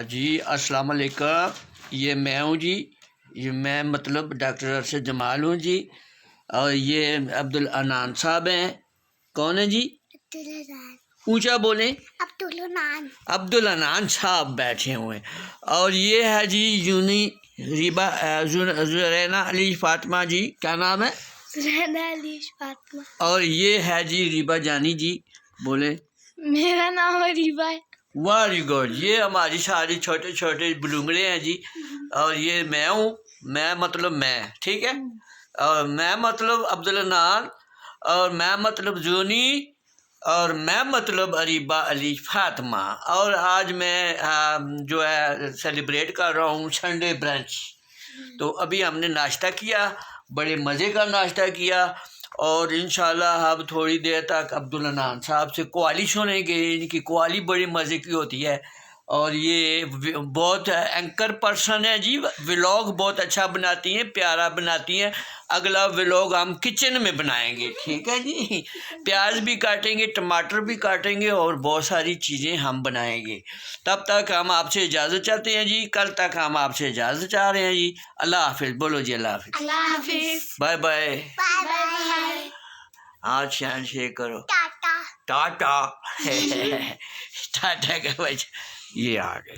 جی السلام علیکم. یہ میں ہوں جی. یہ میں مطلب ڈاکٹر ارشد جمال ہوں جی. اور یہ عبدالعنان صاحب ہیں. کون ہیں جی؟ اونچا بولیں. عبدالعنان صاحب بیٹھے ہوئے ہیں. اور یہ ہے جی یونی ریبا زرینا علی فاطمہ جی. کیا نام ہے؟ زرینا علی فاطمہ. اور یہ ہے جی ریبا جانی جی. بولے. میرا نام ریبا ہے. Very good. یہ ہماری ساری چھوٹے چھوٹے بلومڑے ہیں جی. اور یہ میں ہوں. میں مطلب میں ٹھیک ہے. اور میں مطلب عبدالعنان. اور میں مطلب زونی. اور میں مطلب اریبا علی فاطمہ. اور آج میں جو ہے سیلیبریٹ کر رہا ہوں سنڈے برنچ. تو ابھی ہم نے ناشتہ کیا. بڑے مزے کا ناشتہ کیا. اور انشاءاللہ اب تھوڑی دیر تک عبدالعنان صاحب سے قوالی سنیں گے. ان کی قوالی بڑی مزے کی ہوتی ہے. اور یہ بہت اینکر پرسن ہے جی. ولاگ بہت اچھا بناتی ہیں, پیارا بناتی ہیں. اگلا ولاگ ہم کچن میں بنائیں گے. ٹھیک ہے جی. پیاز بھی کاٹیں گے, ٹماٹر بھی کاٹیں گے, اور بہت ساری چیزیں ہم بنائیں گے. تب تک ہم آپ سے اجازت چاہتے ہیں جی. کل تک ہم آپ سے اجازت چاہ رہے ہیں جی. اللہ حافظ. بولو جی اللہ حافظ. اللہ حافظ. Bye bye. بائے. آج شان شیئر کرو. ٹاٹا. ٹاٹا. ٹاٹا کا بچہ یہ آ گئے.